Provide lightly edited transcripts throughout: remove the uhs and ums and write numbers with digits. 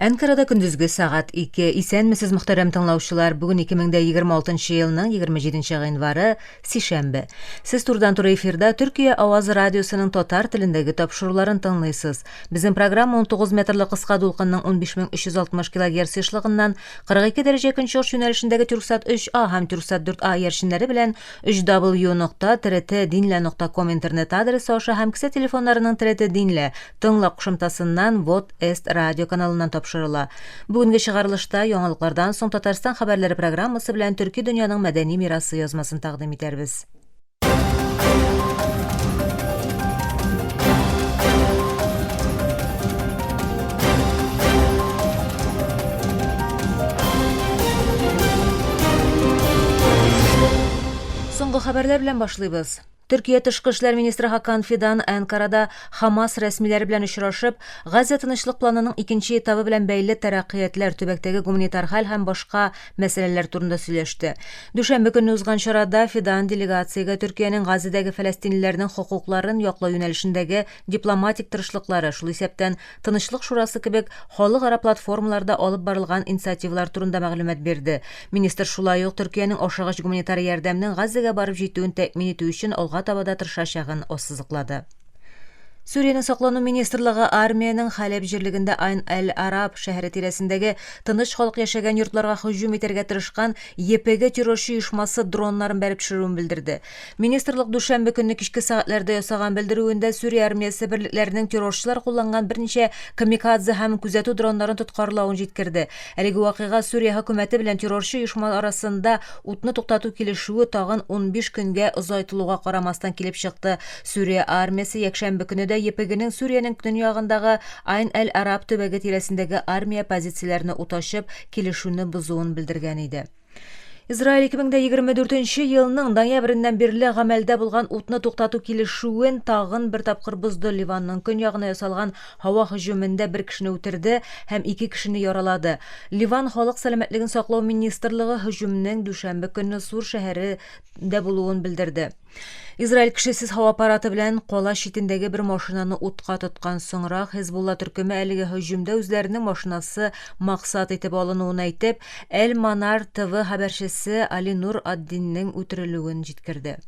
Анкарада күндүзгү саат 2. Исәнмесез мөхтәрәм тыңлаучылар, бүгін 2026 елның 27 январы сишәмбе. Сез турдан-тура эфирда Төркия Авазы радиосының татар телендәге тапшыруларын тыңлыйсыз. Безнең программа 19 метрлы кыска дулкынның 15360 кГц ешлыгыннан 42 дәрәҗә көнчыгыш юнәлешендәге Тюрксат 3А һәм Тюрксат 4А яршиннәре белән 3w.trt.dinla.com интернет адресы аша һәм кесә телефоннарының TRT Dinla тыңла кушымтасыннан Вот Эст радио каналыннан тапшырыла. Бүгенге чыгарылышта яңалыклардан соң Татарстан хәбәрләре программасы белән Төрки дөньяның мәдәни мирасы язмасын тәкъдим итәрбез. Соңгы хәбәрләр белән башлыйбыз. Төркия тышкы эшләр министры Хакан Фидан Анкарада Хамас рәсмиләре белән очрашып, Газа тынычлык планының икенче этабы белән бәйле тәрәккыятләр, төбәктәге гуманитар хәл һәм башка мәсьәләләр турында сөйләште. Дүшәмбе көнне узган чарада Фидан делегациягә Төркиянең Газадагы фәләстинлеләрнең хокукларын яклау юнәлешендәге дипломатик тырышлыклары, шул исәптән Тынычлык шурасы кебек халыкара платформаларда алып барылган инициативалар турында мәгълүмат бирде. Министр шулай ук Төркиянең ашыгыч гуманитар ярдәмнең Газага барып җитүен тәэмин итү өчен табада тырышачагын ассызыклады. Сүриянең саклану министрлыгы армиянең Халеб җирлегендә Айн-әл-Араб шәһәре тирәсендәге тыныч халык яшәгән йортларга һөҗүм итәргә тырышкан ЕПГ террорчы оешмасы дроннарын бәреп төшерүен белдерде. Министрлык дүшәмбе көнне кичке сәгатьләрдә ясаган белдерүендә Сүрия армиясе берлекләренең террорчылар кулланган берничә камикадзе һәм күзәтү дроннарын тоткарлавын җиткерде. Әлеге вакыйга Сүрия хөкүмәте белән террорчы оешма арасында утны туктату килешүе тагын 15 көнгә озайтылуга карамастан килеп чыкты. Сүрия армиясе якшәмбе көнне ЕПГнең Сүриянең төньягындагы Айн-әл-Араб төбәге тирәсендәге армия позицияләрне уташып, килешүне бозуын белдергән иде. Израиль 2024 елның ноябреннән бирле гамәлдә булган утны туктату килешүен тагын бер тапкыр бозды. Ливанның көньягына ясалган һава һөҗүмендә бер кешене үтерде һәм 2 кешене яралады. Ливан халык сәламәтлеген саклау министрлыгы һөҗүмнең дүшәмбе көнне Сур шәһәрендә булуын белдерде. Израиль кешесез һава аппараты белән кала читендәге бер машинаны утка тоткан соңрак Хезбулла төркеме әлеге һөҗүмдә үзләренең машинасы максат итеп алынуын әйтеп, Әл-Манар ТВ хәбәрчесе Али Нур ад-Диннең үтерелүен җиткерде.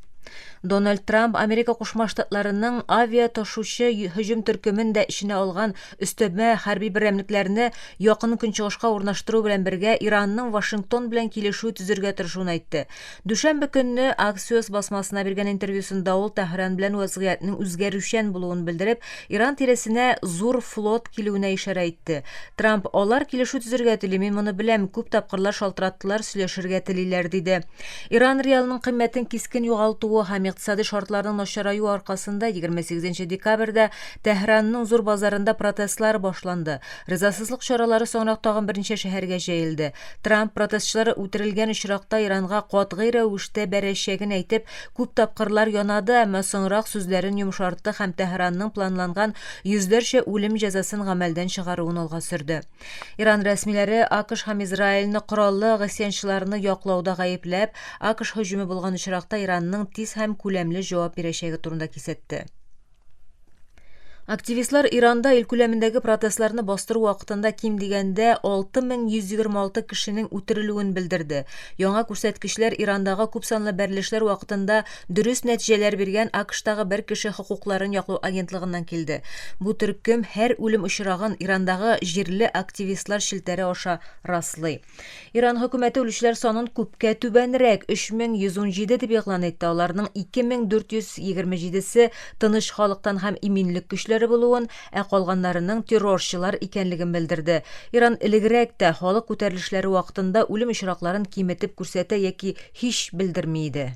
Дональд Трамп Америка Кушма Штатларының авиа ташучы һөҗүм төркемен дә иченә алган өстәмә хәрби берәмлекләрне якын көнчыгышка урнаштыру белән бергә Иранның Вашингтон белән килешү төзергә тырышуын әйтте. Дүшәмбе көнне Axios басмасына биргән интервьюсында ул Тәһран белән вазгыятьнең үзгәрүчән булуын белдереп, Иран тирәсенә зур флот килүенә ишарә итте. Трамп: "Алар килешү төзергә тели, мин моны беләм, күп тапкырлар шалтыраттылар, сөйләшергә телиләр", диде. Иран реалының кыйммәтен кискен югалтуы һәм икътисади шартларның начараю аркасында 28 декабрьдә Тәһранның зур базарында протестлар башланды. Ризасызлык чаралары соңрак тагын берничә шәһәргә җәелде. Трамп протестчылары үтерелгән очракта Иранга катгый рәвештә бәрәчәген әйтеп, күп тапкырлар янады, әмма соңрак сүзләрен йомшартты һәм Тәһранның планланган йөзләрчә үлем җәзасын гамәлдән чыгаруын алга сөрде. Иран рәсмиләре АКШ һәм Израильне кораллы гысьянчыларны яклауда гаепләп, АКШ һөҗүме булган очракта Иранның тиз һәм күләмле җавап бирәчәге турында кисәтте. Активистлар Иранда ил күләмендәге протестларны бастыру вакытында ким дигәндә 6126 кешенең үтерелүен белдерде. Яңа күрсәткечләр Ирандагы күпсанлы бәрелешләр вакытында дөрес нәтиҗәләр биргән АКШтагы бер кеше хокукларын яклау агентлыгыннан килде. Бу төркем һәр үлем очрагын Ирандагы җирле активистлар шелтәре аша раслый. Иран хөкүмәте үлүчеләр санын күпкә түбәнрәк 3117 дип игълан итте. Аларның 2427се тыныч халыктан һәм иминлек көчләре булуын, калганнарының террорчылар икәнлеген белдерде. Иран элегрәк тә халык күтәрелешләре вакытында үлем очракларын киметеп күрсәтә яки һич белдерми иде.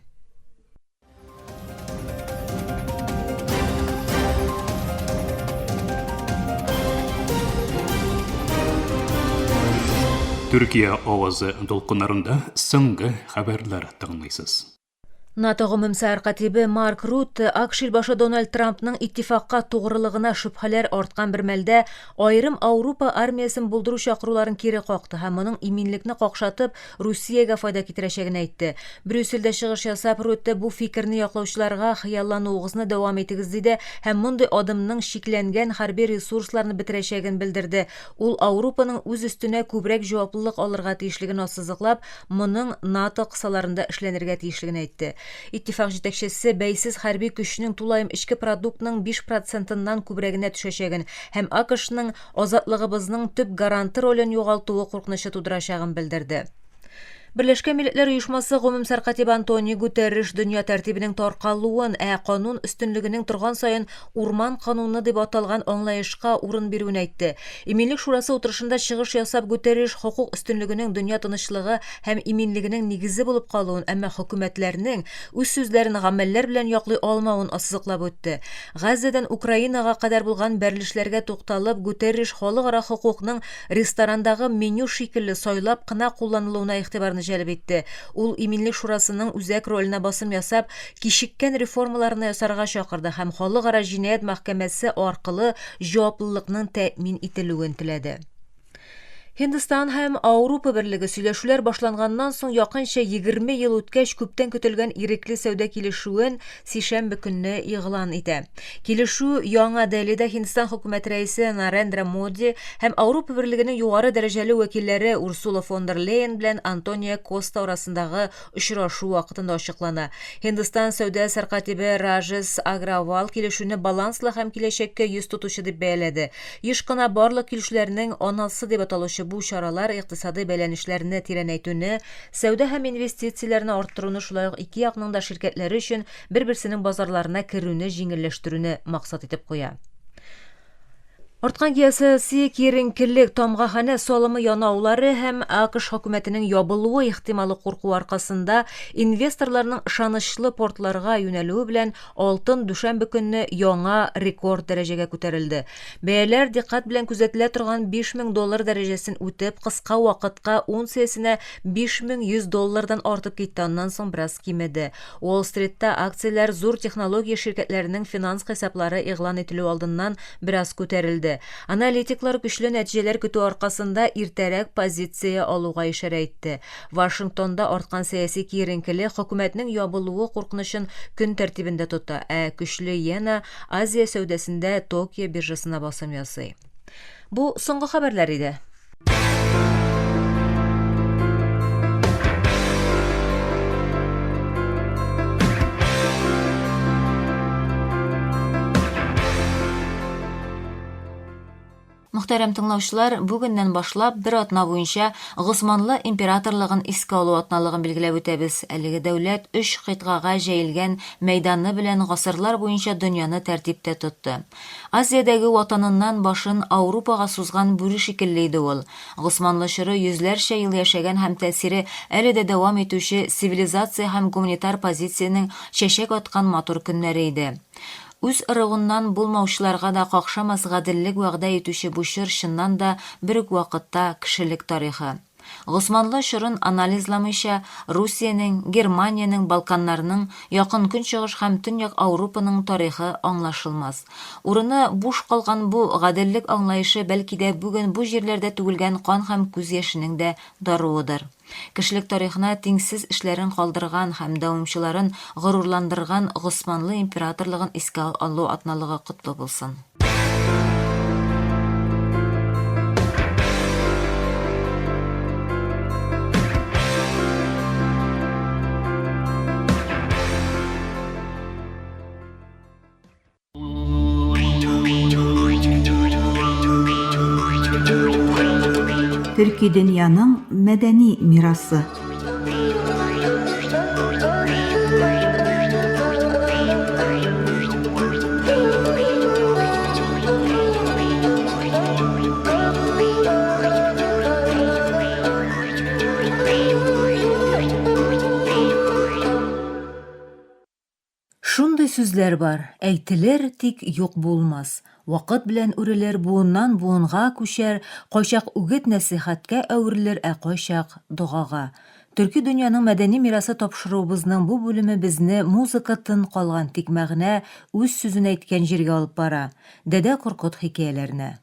Төркия авазы дулкыннарында соңгы хәбәрләр тыңлыйсыз. НАТО гомумсәр катибы Марк Рутте АКШ башы Дональд Трампның иттифакка тугрылыгына шөбһәләр арткан бер мәлдә айрым Ауропа армиясын булдыру чакыруларын кире какты һәм моның иминлекне какшатып Русиягә файда китерәчәген әйтте. Брюссельдә чыгыш ясап Рутте бу фикерне яклаучыларга хыяллануыгызны дәвам итегез диде һәм мондый адымның шикләнгән хәрби ресурсларны бетерәчәген белдерде. Ул Ауропаның үз өстенә күбрәк җаваплылык алырга тиешлеген ассызыклап, моның НАТО кысаларында эшләнергә тиешлеген әйтте. Иттифак җитәкчесе бәйсез хәрби көчнең тулаем эчке продуктның 5%-нан күбрәгенә төшәчәген һәм АКШның азатлыгыбызның төп гаранты ролен югалтуы куркынычы тудырачагын белдерде. Берләшкән Милләтләр Оешмасы гомумсәр катибы Антонио Гутерриш дөнья тәртибенең таркалуын, канун өстенлегенең торган саен урман кануны дип аталган аңлаешка урын бирүен әйтте. Иминлек шурасы утырышында чыгыш ясап Гутерриш хокук өстенлегенең дөнья тынычлыгы һәм иминлегенең нигезе булып калуын, әмма хөкүмәтләрнең үз сүзләрен гамәлләр белән яклый алмавын ассызыклап үтте. Газадан Украинага кадәр булган бәрелешләргә тукталып, Гутерриш халыкара хокукның ресторандагы меню шикелле сайлап кына кулланылуына игътибарны җәлеп итте. Ул иминлек шурасының үзәк роленә басым ясап, кичеккән реформаларны ясарга чакырды һәм халыкара җинаять мәхкәмәсе аркылы җаваплылыкның тәэмин ителүен теләде. Hindistan һәм Ауропа берлеге сөйләшүләр башланганнан соң якынча 20 ел үткәч күптән көтелгән ирекле сәүдә килешүен сишәмбе көнне игълан итә. Килешү яңа Делида Hindistan хөкүмәт рәисе Нарендра Моди һәм Ауропа берлегенең югары дәрәҗәле вәкилләре Урсула фон дер Лейен белән Антонио Коста арасындагы очрашу вакытында ачыклана. Hindistan сәүдә сәркатибе Раджес Агравал килешүне баланслы һәм киләчәккә йөз тотучы дип бәяләде. Еш кына барлык килешүләрнең анасы дип аталучы бу чаралар икътисади бәйләнешләрне тирәнәйтүне, сәүдә һәм инвестицияләрне арттыруны, шулай ук ике якның да ширкәтләре өчен бер-берсенең базарларына керүне җиңелләштерүне максат итеп куя. Арткан сәяси киеренкелек, тамгаханә салымы янаулары һәм АКШ хөкүмәтенең ябылуы ихтималы курку аркасында инвесторларның ышанычлы портларга юнәлүе белән алтын дүшәмбе көнне яңа рекорд дәрәҗәгә күтәрелде. Бәяләр диккать белән күзәтелә торган $5,000 дәрәҗәсен үтеп, кыска вакытка унциясенә $5,100 артып китте, аннан соң бераз кимеде. Уолл-стритта акцияләр зур технология ширкәтләренең финанс хисаплары игълан ителү алдыннан бераз күтәрелде. Аналитиклар көчле нәтиҗәләр көтү аркасында иртәрәк позиция алуга ишарә итте. Вашингтонда арткан сәяси киеренкелек хөкүмәтнең ябылуы куркынычын көн тәртибендә тота, көчле йена Азия сәүдәсендә Токио биржасына басым ясый. Бу соңгы хәбәрләр иде. Мөхтәрәм тыңлаучылар, бүгеннән башлап бер атна буенча Госманлы императорлыгын искә алу атналыгын билгеләп үтәбез. Әлеге дәүләт 3 кыйтгага җәелгән мәйданы белән гасырлар буенча дөньяны тәртиптә тотты. Азиядәге ватаныннан башын Ауропага сузган бүре шикелле иде ул. Госманлы чоры йөзләрчә ел яшәгән һәм тәэсире әле дә дәвам итүче цивилизация һәм гуманитар позициянең чәчәк аткан матур көннәре иде. Үз ырыгыннан булмаучыларга да какшамас гаделлек вәгъдә итүче бу чор чыннан да бер үк вакытта кешелек тарихы. Госманлы чорын анализламыйча Русиянең, Германияның, Балканнарның, Якын Көнчыгыш һәм Төньяк Ауропаның тарихы аңлашылмас. Урыны буш калган бу гаделлек аңлаешы бәлки дә бүген бу җирләрдә түгелгән кан һәм күз яшенең дә даруыдыр. Кешелек тарихына тиңсез эшләрен калдырган һәм дәвамчыларын горурландырган Госманлы императорлыгын искә алу атналыгы котлы булсын. Төрки дөньяның мәдәни мирасы. Шундый сүзләр бар, әйтелер, тик юк булмас. Вакыт белән үрелер, буыннан буынга күчәр, кайчак үгет нәсихәткә әверелер, кайчак догага. Төрки дөньяның мәдәни мирасы тапшыруыбызның бу бүлеме безне музыка тын калган, тик мәгънә үз сүзен әйткән җиргә алып бара. Дәдә Коркот хикәяләренә.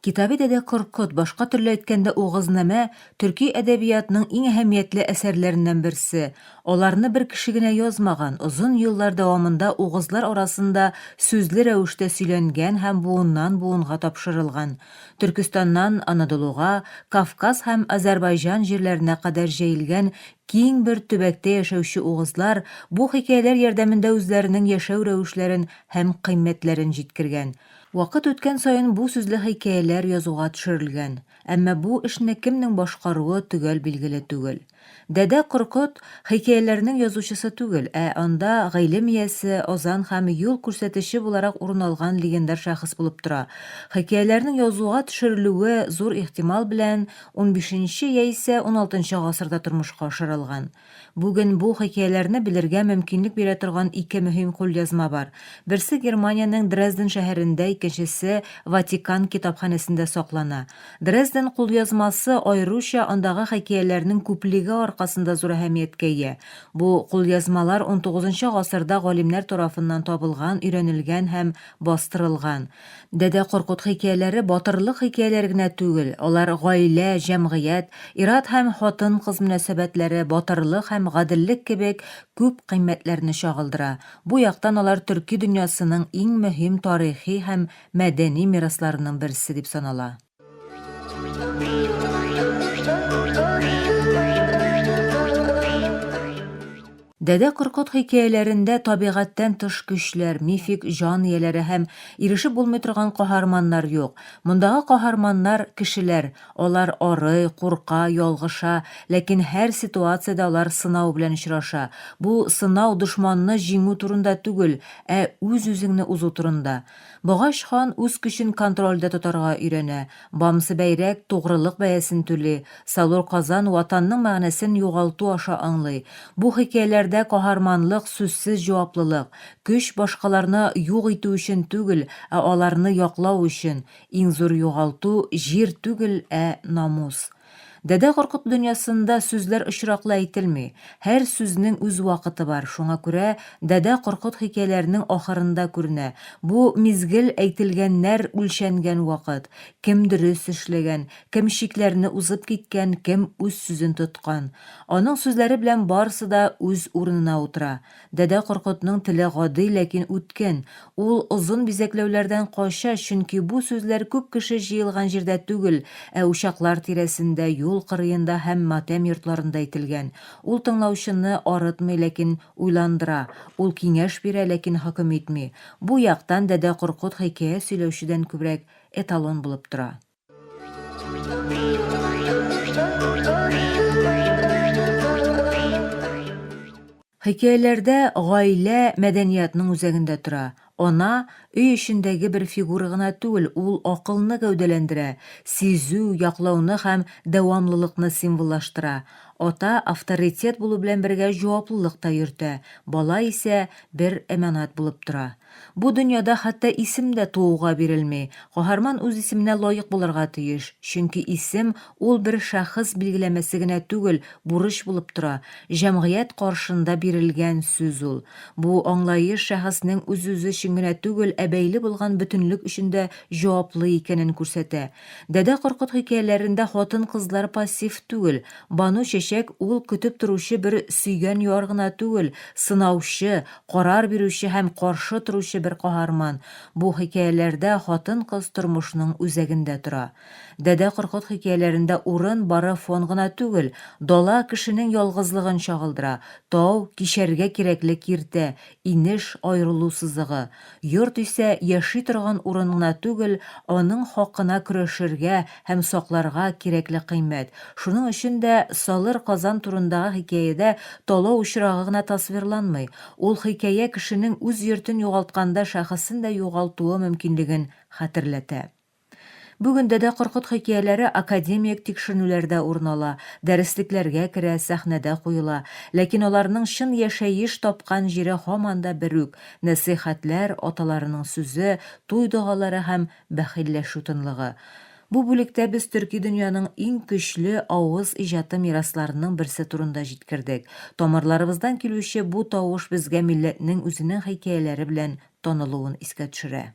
Китаби Дәдә Коркот, башка төрле әйткәндә угызнамә, төрки әдәбиятының иң әһәмиятле әсәрләреннән берсе. Аларны бер кеше генә язмаган, озын еллар дәвамында угызлар арасында сүзле рәвештә сөйләнгән һәм буыннан буынга тапшырылган. Төркстаннан Анадолуга, Кавказ һәм Азәрбайҗан җирләренә кадәр җәелгән киң бер төбәктә яшәүче угызлар бу хикәяләр ярдәмендә үзләренең яшәү рәвешләрен һәм кыйммәтләрен җиткергән. Вакыт үткән саен бу сүзле хикәяләр язуга төшерелгән, әмма бу эшне кемнең башкаруы төгәл билгеле түгел. Дәдә Коркот хикәяләрнең язучысы түгел, анда гыйлем иясе, озан һәм юл күрсәтүче буларак урын алган легендар шәхес булып тора. Хикәяләрнең язуга төшерелүе зур ихтимал белән 15-нче яисә 16-нчы гасырда тормышка ашырылган. Бүген бу хикәяләрне белергә мөмкинлек бирә торган ике мөһим кулъязма бар. Берсе Германиянең Дрезден шәһәрендә, икенчесе Ватикан китапханәсендә саклана. Дрезден кулъязмасы аеруча андагы хикәяләрнең күплеге аркасында зур әһәмияткә ия. Бу кулъязмалар 19-нчы гасырда галимнәр тарафыннан табылган, өйрәнелгән һәм бастырылган. Дәдә Коркот хикәяләре батырлык хикәяләре генә түгел, алар гаилә, җәмгыять, ир-ат һәм хатын-кыз мөнәсәбәтләре, батырлык һәм гаделлек кебек күп кыйммәтләрне чагылдыра. Бу яктан алар төрки дөньясының иң мөһим тарихи һәм мәдәни мирасларының берсе дип санала. Дәдә Коркот хикәяләрендә табигатьтән тыш көчләр, мифик җан ияләре һәм ирешеп булмый торган каһарманнар юк. Мондагы каһарманнар кешеләр, алар арый, курка, ялгыша, ләкин һәр ситуациядә алар сынау белән очраша. Бу сынау дошманны җиңү турында түгел, үз-үзеңне узу турында. Богач хан үз көчен контрольдә тотарга өйрәнә. Бамсы бәйрәк тугрылык бәясен түли. Салур Казан ватанның мәгънәсен югалту аша аңлый. Бу хикәяләрдә каһарманлык сүзсез җаваплылык, көч башкаларны юк итү өчен түгел, аларны яклау өчен. Иң зур югалту җир түгел, намус. Дәдә Коркот дөньясында сүзләр очраклы әйтелми. Һәр сүзнең үз вакыты бар. Шуңа күрә Дәдә Коркот хикәяләренең ахырында күренә. Бу мизгел әйтелгәннәр үлчәнгән вакыт. Кем дөрес эшләгән, кем шикләрне узып киткән, кем үз сүзен тоткан. Аның сүзләре белән барысы да үз урынына утыра. Дәдә Коркотның теле гади, ләкин үткен. Ул озын бизәкләүләрдән кача, чөнки бу сүзләр күп кеше җыелган җирдә түгел, учаклар тирәсендә, юл кырыенда һәм матәм йортларында әйтелгән. Ул тыңлаучыны арытмый, ләкин уйландыра. Ул киңәш бирә, ләкин хөкем итми. Бу яктан Дәдә Коркот хикәя сөйләүчедән күбрәк эталон булып тора. Хикәяләрдә гаилә мәдәниятның үзәгендә тора. Ана өй эчендәге бер фигура гына түгел, ул акылны гәүдәләндерә, сизү, яклауны һәм дәвамлылыкны символлаштыра. Ата авторитет булу белән бергә җаваплылык та йөртә, бала исә бер әманат булып тора. Бу дөньяда хәтта исем дә тууга бирелми. Каһарман үз исеменә лаек булырга тиеш, чөнки исем ул бер шәхес билгеләмәсе генә түгел, бурыч булып тора. Җәмгыять каршында бирелгән сүз ул. Бу аңлаеш шәхеснең үз-үзе өчен генә түгел, бәйле булган бөтенлек өчен дә җаваплы икәнен күрсәтә. Дәдә Коркот хикәяләрендә хатын-кызлар пассив түгел. Бану Чәчәк ул көтеп торучы бер сөйгән яр гына түгел, сынаучы, карар бирүче һәм каршы торучы бер каһарман. Бу хикәяләрдә хатын-кыз тормышның үзәгендә тора. Дәдә Коркот хикәяләрендә урын бары фон гына түгел, дала кешенең ялгызлыгын чагылдыра. Тау кичәргә кирәкле киртә, инеш аерылу сызыгы. Йорт исә яши торган урын гына түгел, аның хакына көрәшергә һәм сакларга кирәкле кыйммәт. Шуның өчен дә Салыр Казан турындагы хикәядә талау очрагы гына тасвирланмый. Ул хикәя кешенең үз йортын югалтканда шәхесен дә югалтуы мөмкинлеген хәтерләтә. Бүгінде де Коркут хикаяләре академик тикшеренүләрдә урын ала, дәреслекләргә керә, сәхнәдә куела, ләкин аларның чын яшәеш тапкан җире һаман да бер үк: нәсихәтләр, аталарының сүзе, туй дугалары һәм бәхилләшү тынлыгы. Бу бүлектә без төрки дөньяның иң көчле авыз иҗаты мирасларының берсе турында җиткердек. Тамырларыбыздан килүче бу тавыш безгә милләтнең үзенең хикаяләре белән танылуын искә төшерә.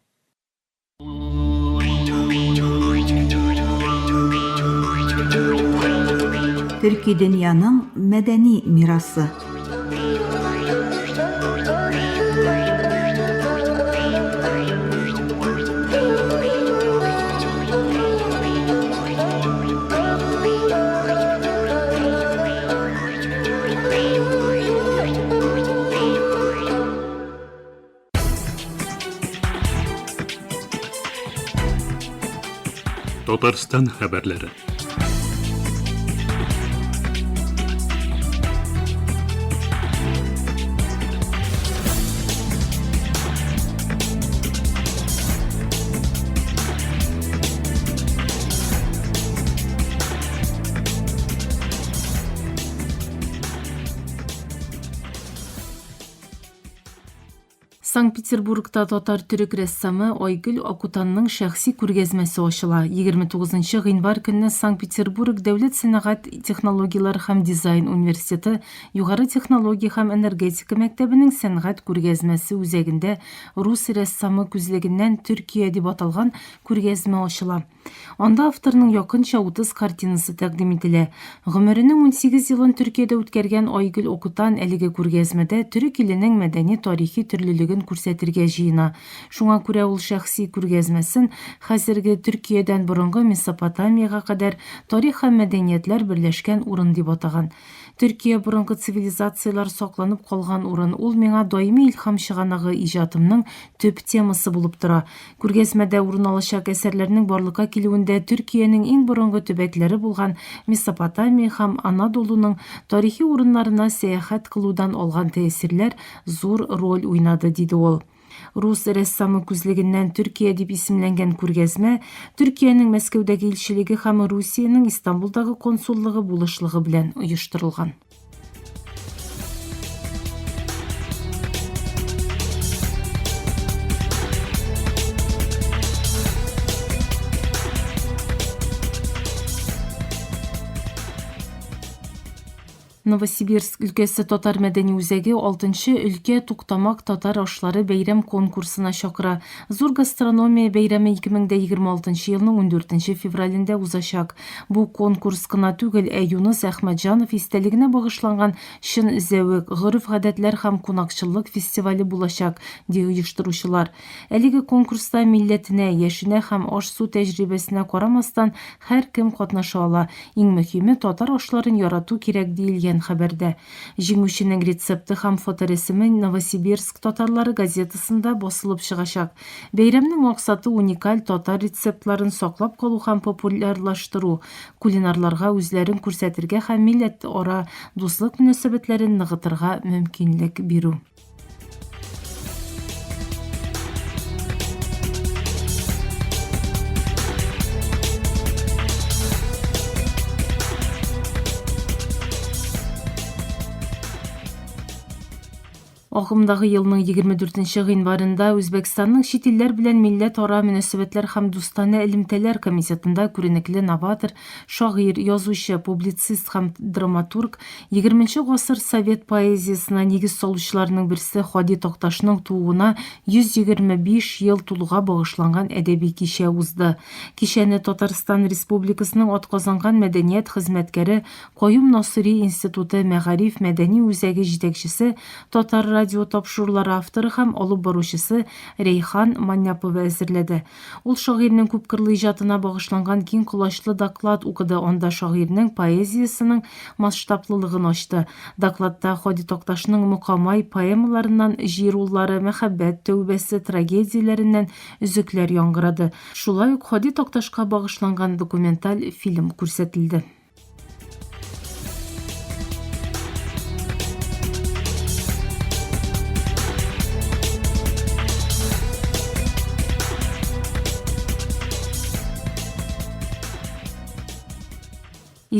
Төрки дөньяның мәдәни мирасы. Татарстан хәбәрләре. Санкт-Петербургта татар-түрек рәссамы Айгөл Акутанның шәхси күргәзмәсе ачыла. 29 гыйнвар көнне Санкт-Петербург дәүләт сәнәгать технологияләр һәм дизайн университеты югары технология һәм энергетика мәктәбенең сәнгать күргәзмәсе үзәгендә рус рәссамы күзлегеннән Төркия дип аталган күргәзмә ачыла. Анда авторның якынча 30 картинасы тәкъдим ителә. Гомеренең 18 елын Төркиядә үткәргән Айгөл Акутан әлеге күргәзмәдә төрек иленең мәдәни тарихи төрлелеген күрсәтергә җыена. Шуңа күрә ул шәхси күргәзмәсен хәзерге Төркиядән борынгы Месопотамиягә кадәр тарих һәм мәдәниятләр берләшкән урын дип атаган. Төркия борынгы цивилизациялар сакланып калган урын. Ул миңа даими илһам чыганагы иҗатымның төп темасы булып тора. Күргәзмәдә урын алачак әсәрләрнең барлыкка килүендә Төркиянең иң борынгы төбәкләре булган Месопотамия һәм Анадолуның тарихи урыннарына сәяхәт кылудан алган тәэсирләр зур роль уйнады, диде ул. Рус рәссамы күзлегеннән Төркия дип исемләнгән күргәзмә Төркиянең Мәскәүдәге илчелеге һәм Русиянең Истанбулдагы консуллыгы булышлыгы белән оештырылган. Новосибирск өлкәсе татар мәдәни үзәге 6-нчы өлкә туктамак татар ашлары бәйрәм конкурсына чакыра. Зур гастрономия бәйрәме 2026 елның 14 февралендә узачак. Бу конкурс кына түгел, Юнус Әхмәтҗанов истәлегенә багышланган чын зәвык, гореф-гадәтләр һәм кунакчылык фестивале булачак, ди оештыручылар. Әлеге конкурста милләтенә, яшенә һәм аш-су тәҗрибәсенә карамастан һәркем катнаша ала. Иң мөһиме, татар ашларын ярату кирәк диелгән хәбәрдә. Җиңүченең рецепты һәм фоторәсеме Новосибирск татарлары газетасында басылып чыгачак. Бәйрәмнең максаты уникаль татар рецептларын саклап калу һәм популярлаштыру, кулинарларга үзләрен күрсәтергә һәм милләт ара дуслык мөнәсәбәтләрен ныгытырга мөмкинлек бирү. Агымдагы елның 24 гыйнварында Үзбәкстанның чит илләр белән милләт ара мөнәсәбәтләр һәм дустана элемтәләр комитетында күренекле новатор, шагыйрь, язучы, публицист һәм драматург 20 гасыр совет поэзиясына нигез салучыларның берсе Хади Такташның тууына 125 ел тулуга багышланган әдәби кичә узды. Кичәне Татарстан Республикасының атказанган мәдәният хезмәткәре Каюм Насыйри институты мәгариф мәдәни үзәге җитәкчесе, татар радио тапшырулары авторы һәм алып баручысы Рейхан Маньяпова әзерләде. Ул шагыйрьнең күпкырлы иҗатына багышланган киң колачлы доклад укыды. Анда шагыйрьнең поэзиясының масштаблылыгын ачты. Докладта Хади Такташның Мукамай поэмаларыннан җир уллары, мәхәббәт тәүбәсе трагедияләреннән өзекләр яңгырады. Шулай ук Хади Такташка багышланган документаль фильм күрсәтелде.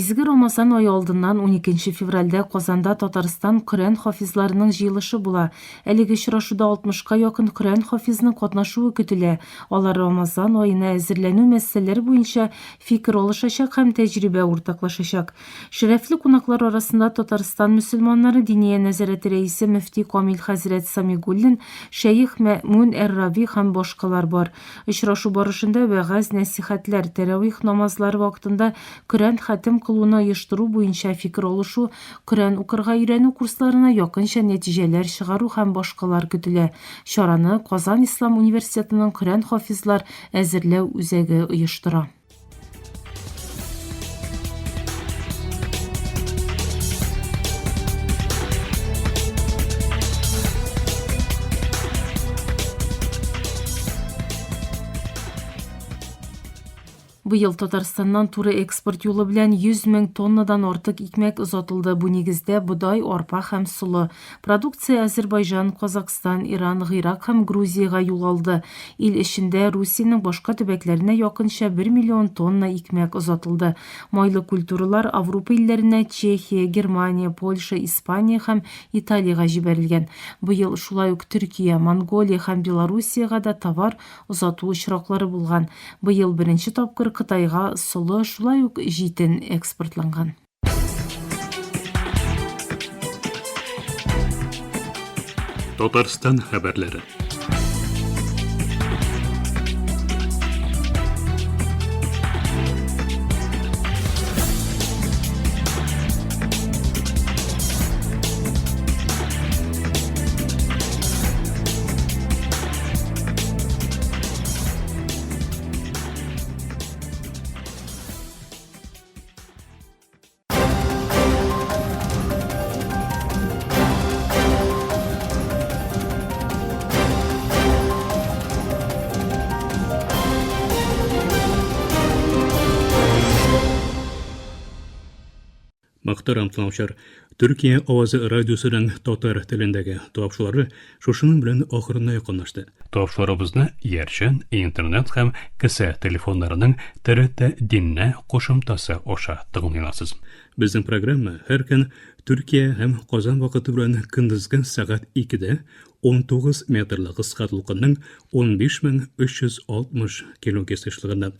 Изге Рамазан ай алдыннан 12 февральда Казанда Татарстан Коръән хафизларының җыелышы була. Әлеге очрашуда 60-ка якын Коръән хафизның катнашуы көтелә. Алар Рамазан аена әзерләнү мәсьәләләре буенча фикер алышачак һәм тәҗрибә уртаклашачак. Шәрәфле кунаклар арасында Татарстан мөселманнары Диния нәзарәте рәисе мөфти Камил хәзрәт Самигуллин, шәйх Мәмун Әр-Раби һәм башкалар бар. Очрашу барышында вәгазь, нәсихәтләр, тәравих намазлары вакытында Коръән хәтем кылуны оештыру буенча фикер алышу, Коръән укырга өйрәнү курсларына якынча нәтиҗәләр чыгару һәм башкалар көтелә. Чараны Казан Ислам университетының Коръән хафизлар әзерләү үзәге оештыра. Быел Татарстаннан туры экспорт юлы белән 100 мең тоннадан артык икмәк озатылды. Бу нигездә бодай, арпа һәм сулы. Продукция Азербайҗан, Казакстан, Иран, Гыйрак һәм Грузиягә юл алды. Ил эчендә Русиянең башка төбәкләренә якынча 1 миллион тонна икмәк озатылды. Майлы культуралар Авропа илләренә Чехия, Германия, Польша, Испания һәм Италиягә җибәрелгән. Быел шулай ук Төркия, Монголия һәм Белоруссиягә да товар озату очраклары булган. Быел беренче тапкыр Кытайга солы, шулай ук җитен экспортланган. Татарстан хәбәрләре. Мактарам тыңлаучылар, Төркия авазы радиосының татар телендәге тапшырулары шушының белән ахырына якынлашты. Тапшыруларыбызны Ярчан, интернет һәм кесә телефоннарының ТРТ динне кушымтасы аша тыңлыйларсыз. Безнең программа һәр көн Төркия һәм Казан вакыты белән көндезге сәгать 2дә 19 метрлы кыска толкынның 15360 килогерц эшлегендә.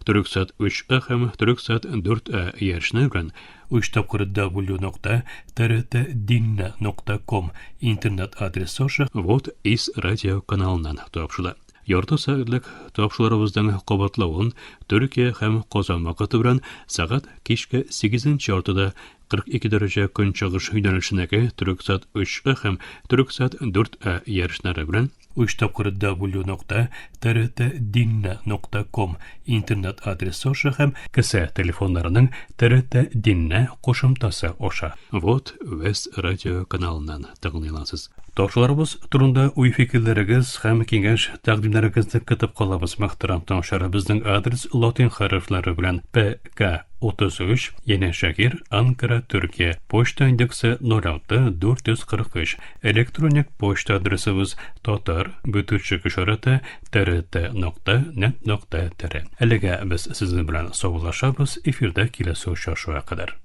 Төрксат 3А һәм Төрксат 4А ярышны белән www.trtdinne.com интернет адресы аша вот из радио каналыннан тапшыла. Ярты сәгатьлек тапшыруларыбызның кабатлавын Төркия һәм Казан вакыты белән сәгать кичке 8нче артыда 42 дәрәҗә көнчыгыш юнәлешендәге Төрксат 3А һәм Төрксат 4А ярышлары белән www.trtdinne.com интернет адресы аша һәм кесә телефоннарының ТРТ динне кушымтасы аша вот вес радио каналыннан тыңлыйларсыз. Тапшыруларыбыз турында уй-фикерләрегез һәм киңәш тәкъдимнәрегезне көтеп калабыз. Мөхтәрәм тыңлаучылар, безнең адрес латин хәрефләре белән ПК 33 Яне Шакир, Анкара, Төркия. Почта индексы 06443. Электроник почта адресыбыз tatar@trт.net.tr. Әлегә без сезнең белән саулашабыз. Эфирдә киләсе очрашуга кадәр.